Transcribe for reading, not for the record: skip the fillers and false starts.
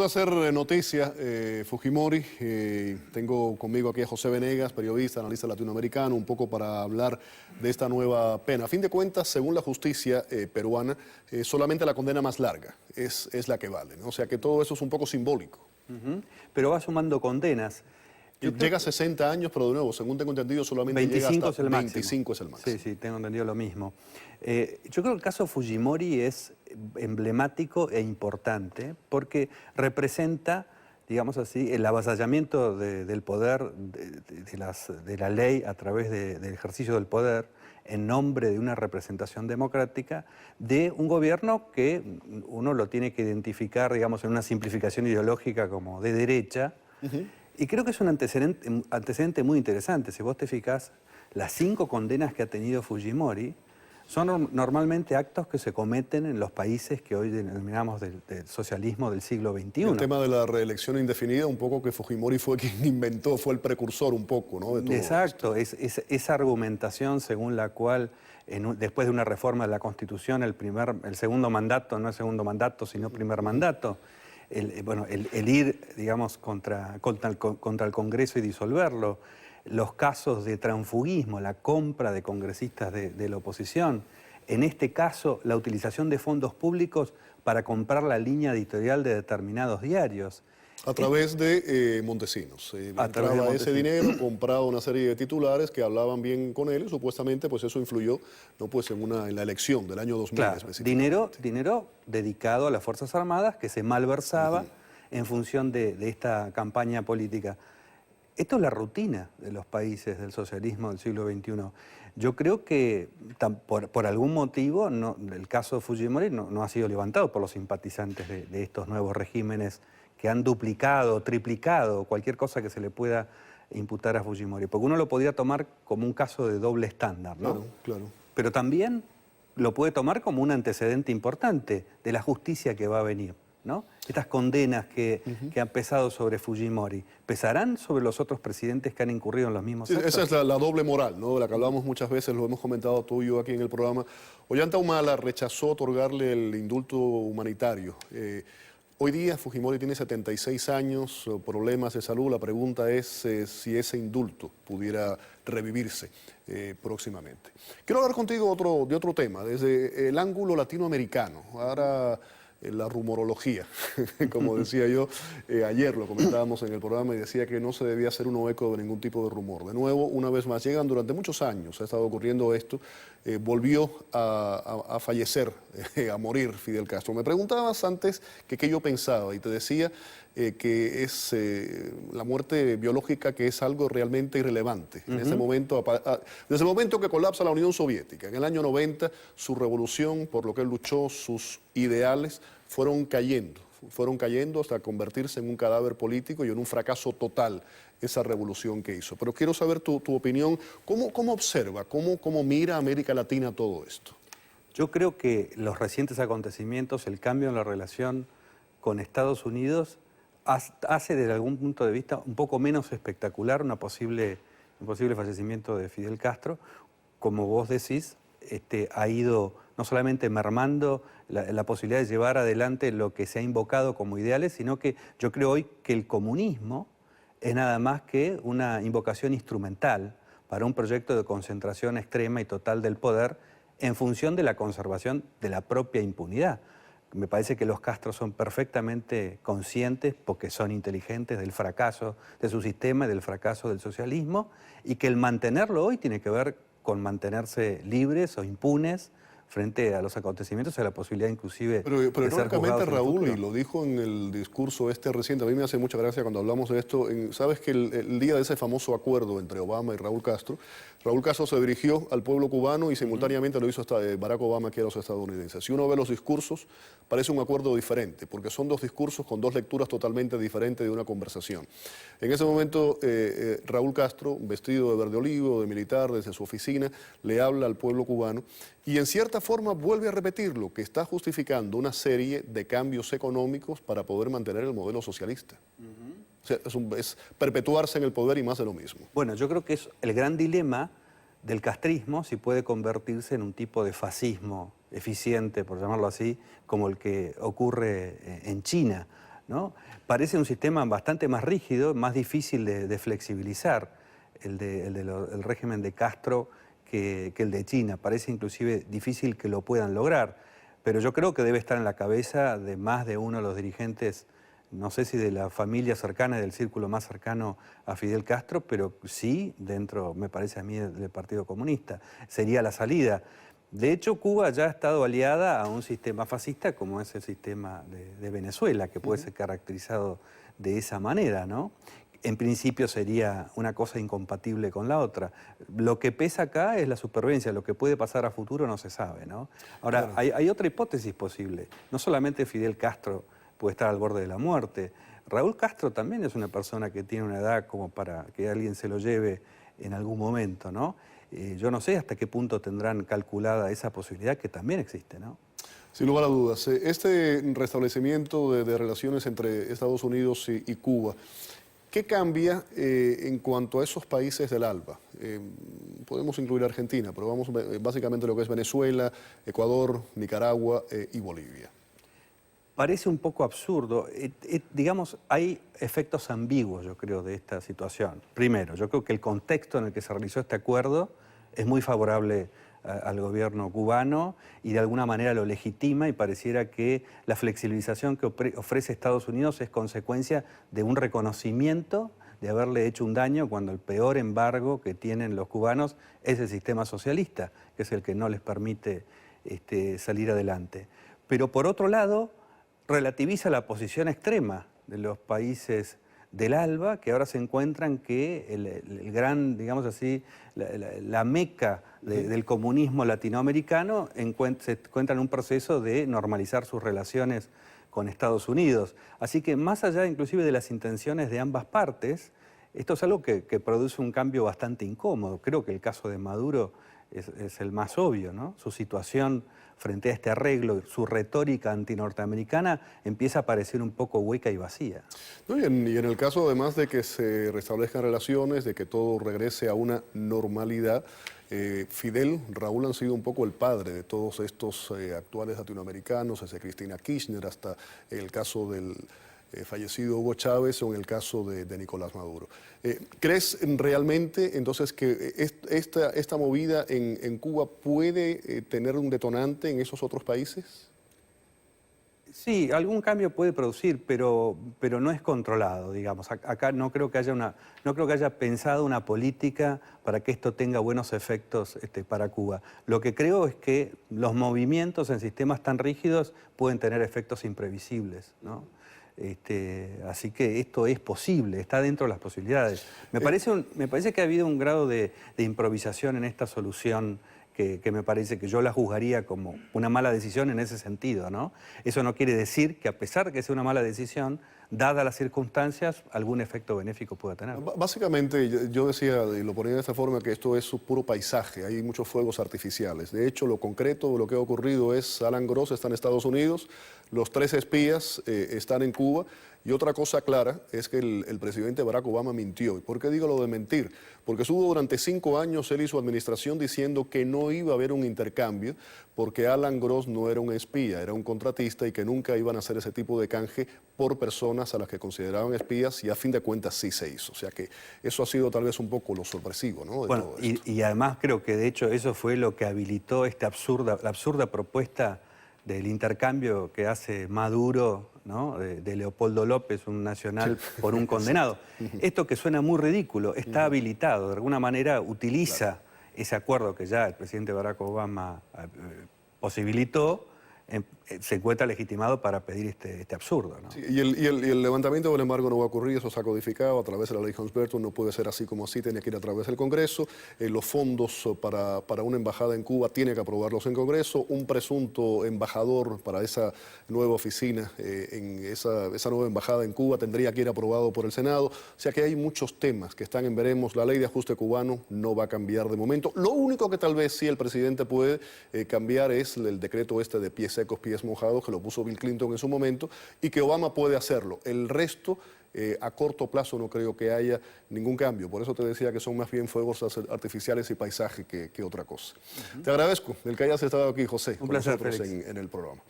Después de hacer noticia, Fujimori, tengo conmigo aquí a José Venegas, periodista, analista latinoamericano, un poco para hablar de esta nueva pena. A fin de cuentas, según la justicia peruana, solamente la condena más larga es la que vale, ¿no? O sea que todo eso es un poco simbólico. Pero va sumando condenas. Llega a 60 años, pero de nuevo, según tengo entendido, solamente 25 llega es hasta el 25 máximo. es el máximo. Sí, tengo entendido lo mismo. Yo creo que el caso Fujimori es emblemático e importante porque representa, digamos así, el avasallamiento del poder, de la ley a través del ejercicio del poder en nombre de una representación democrática de un gobierno que uno lo tiene que identificar, digamos, en una simplificación ideológica como de derecha. Y creo que es un antecedente muy interesante. Si vos te fijás, las 5 condenas que ha tenido Fujimori son normalmente actos que se cometen en los países que hoy denominamos del socialismo del siglo XXI. El tema de la reelección indefinida, un poco que Fujimori fue quien inventó, fue el precursor un poco, ¿no? De todo Exacto, esto. esa argumentación según la cual después de una reforma de la Constitución el segundo mandato no es segundo mandato sino primer mandato. El ir, digamos, contra el Congreso y disolverlo, los casos de transfugismo, la compra de congresistas de la oposición, en este caso la utilización de fondos públicos para comprar la línea editorial de determinados diarios. A través de Montesinos. Entraba ese dinero, compraba una serie de titulares que hablaban bien con él y supuestamente pues eso influyó, ¿no? Pues en la elección del año 2000 claro, específicamente. Dinero dedicado a las Fuerzas Armadas que se malversaba en función de esta campaña política. Esto es la rutina de los países del socialismo del siglo XXI. Yo creo que por algún motivo el caso de Fujimori no ha sido levantado por los simpatizantes de estos nuevos regímenes que han duplicado, triplicado, cualquier cosa que se le pueda imputar a Fujimori. Porque uno lo podría tomar como un caso de doble estándar, ¿no? Claro, claro. Pero también lo puede tomar como un antecedente importante de la justicia que va a venir, ¿no? Estas condenas que han pesado sobre Fujimori, ¿pesarán sobre los otros presidentes que han incurrido en los mismos actos? Esa es la doble moral, ¿no? De la que hablamos muchas veces, lo hemos comentado tú y yo aquí en el programa. Ollanta Humala rechazó otorgarle el indulto humanitario. Hoy día Fujimori tiene 76 años, problemas de salud. La pregunta es si ese indulto pudiera revivirse próximamente. Quiero hablar contigo de otro tema, desde el ángulo latinoamericano. Ahora la rumorología, como decía yo, ayer lo comentábamos en el programa y decía que no se debía hacer uno eco de ningún tipo de rumor. De nuevo, una vez más, llegan durante muchos años, ha estado ocurriendo esto, volvió a fallecer, a morir Fidel Castro. Me preguntabas antes que qué yo pensaba y te decía que es la muerte biológica que es algo realmente irrelevante. En ese momento, desde el momento que colapsa la Unión Soviética, en el año 90, su revolución, por lo que él luchó, sus ideales, fueron cayendo hasta convertirse en un cadáver político y en un fracaso total esa revolución que hizo. Pero quiero saber tu opinión, ¿cómo observa, cómo mira América Latina todo esto? Yo creo que los recientes acontecimientos, el cambio en la relación con Estados Unidos, hace desde algún punto de vista un poco menos espectacular un posible fallecimiento de Fidel Castro. Como vos decís, ha ido no solamente mermando la posibilidad de llevar adelante lo que se ha invocado como ideales, sino que yo creo hoy que el comunismo es nada más que una invocación instrumental para un proyecto de concentración extrema y total del poder en función de la conservación de la propia impunidad. Me parece que los Castro son perfectamente conscientes, porque son inteligentes, del fracaso de su sistema y del fracaso del socialismo, y que el mantenerlo hoy tiene que ver con mantenerse libres o impunes frente a los acontecimientos y a la posibilidad inclusive pero de ser irónicamente, juzgados en el Raúl, futuro. y lo dijo en el discurso reciente, a mí me hace mucha gracia cuando hablamos de esto, sabes que el día de ese famoso acuerdo entre Obama y Raúl Castro se dirigió al pueblo cubano y simultáneamente lo hizo hasta Barack Obama aquí a los estadounidenses. Si uno ve los discursos, parece un acuerdo diferente, porque son dos discursos con dos lecturas totalmente diferentes de una conversación. En ese momento, Raúl Castro, vestido de verde olivo, de militar, desde su oficina, le habla al pueblo cubano y en cierta forma vuelve a repetir lo que está justificando una serie de cambios económicos para poder mantener el modelo socialista. O sea, es perpetuarse en el poder y más de lo mismo. Bueno, yo creo que es el gran dilema del castrismo, si puede convertirse en un tipo de fascismo eficiente, por llamarlo así, como el que ocurre en China. ¿no? Parece un sistema bastante más rígido, más difícil de flexibilizar el régimen de Castro que el de China. Parece inclusive difícil que lo puedan lograr, pero yo creo que debe estar en la cabeza de más de uno de los dirigentes, no sé si de la familia cercana, del círculo más cercano a Fidel Castro, pero sí dentro, me parece a mí, del Partido Comunista. Sería la salida. De hecho, Cuba ya ha estado aliada a un sistema fascista como es el sistema de Venezuela, que puede ser caracterizado de esa manera, ¿no? En principio sería una cosa incompatible con la otra. Lo que pesa acá es la supervivencia, lo que puede pasar a futuro no se sabe, ¿no? Ahora, Claro. hay otra hipótesis posible. No solamente Fidel Castro puede estar al borde de la muerte, Raúl Castro también es una persona que tiene una edad como para que alguien se lo lleve en algún momento, ¿no? Yo no sé hasta qué punto tendrán calculada esa posibilidad que también existe, ¿no? Sin lugar a dudas, este restablecimiento de relaciones entre Estados Unidos y Cuba, ¿qué cambia en cuanto a esos países del ALBA? Podemos incluir Argentina, pero vamos básicamente lo que es Venezuela, Ecuador, Nicaragua y Bolivia. Parece un poco absurdo. Digamos, hay efectos ambiguos, yo creo, de esta situación. Primero, yo creo que el contexto en el que se realizó este acuerdo es muy favorable al gobierno cubano y de alguna manera lo legitima, y pareciera que la flexibilización que ofrece Estados Unidos es consecuencia de un reconocimiento de haberle hecho un daño cuando el peor embargo que tienen los cubanos es el sistema socialista, que es el que no les permite salir adelante. Pero por otro lado, relativiza la posición extrema de los países del ALBA, que ahora se encuentran que el gran, digamos así, la meca del comunismo latinoamericano se encuentra en un proceso de normalizar sus relaciones con Estados Unidos. Así que más allá inclusive de las intenciones de ambas partes, esto es algo que produce un cambio bastante incómodo. Creo que el caso de Maduro es el más obvio, ¿no? Su situación frente a este arreglo, su retórica antinorteamericana empieza a parecer un poco hueca y vacía. No, y en el caso además de que se restablezcan relaciones, de que todo regrese a una normalidad, Fidel, Raúl han sido un poco el padre de todos estos actuales latinoamericanos, desde Cristina Kirchner hasta el caso del fallecido Hugo Chávez o en el caso de Nicolás Maduro. ¿Crees realmente entonces que esta movida en Cuba puede tener un detonante en esos otros países? Sí, algún cambio puede producir, pero no es controlado, digamos. Acá no creo que haya pensado una política para que esto tenga buenos efectos para Cuba. Lo que creo es que los movimientos en sistemas tan rígidos pueden tener efectos imprevisibles, ¿no? Así que esto es posible, está dentro de las posibilidades. Me parece que ha habido un grado de improvisación en esta solución que me parece que yo la juzgaría como una mala decisión en ese sentido, ¿no? Eso no quiere decir que a pesar de que sea una mala decisión, dadas las circunstancias, algún efecto benéfico pueda tener. Básicamente, yo decía, y lo ponía de esta forma, que esto es su puro paisaje, hay muchos fuegos artificiales. De hecho, lo concreto de lo que ha ocurrido es Alan Gross está en Estados Unidos, los 3 espías están en Cuba, y otra cosa clara es que el presidente Barack Obama mintió. ¿Y por qué digo lo de mentir? Porque estuvo durante 5 años él y su administración diciendo que no iba a haber un intercambio porque Alan Gross no era un espía, era un contratista y que nunca iban a hacer ese tipo de canje por personas a las que consideraban espías, y a fin de cuentas sí se hizo. O sea que eso ha sido tal vez un poco lo sorpresivo, ¿no? Bueno, y además creo que de hecho eso fue lo que habilitó la absurda propuesta del intercambio que hace Maduro, ¿no? de Leopoldo López, un nacional, por un condenado. Esto que suena muy ridículo, está habilitado, de alguna manera utiliza ese acuerdo que ya el presidente Barack Obama posibilitó, se encuentra legitimado para pedir este absurdo, ¿no? Sí, y el levantamiento del embargo no va a ocurrir, eso se ha codificado a través de la ley Hans-Berton, no puede ser así como así, tiene que ir a través del Congreso. Los fondos para una embajada en Cuba tiene que aprobarlos en Congreso. Un presunto embajador para esa nueva oficina, en esa nueva embajada en Cuba, tendría que ir aprobado por el Senado. O sea que hay muchos temas que están en veremos. La ley de ajuste cubano no va a cambiar de momento. Lo único que tal vez sí el presidente puede cambiar es el decreto de pies secos, pies mojados, que lo puso Bill Clinton en su momento, y que Obama puede hacerlo. El resto, a corto plazo, no creo que haya ningún cambio. Por eso te decía que son más bien fuegos artificiales y paisaje que otra cosa. Te agradezco el que hayas estado aquí, José, Un placer, con nosotros Félix. en el programa.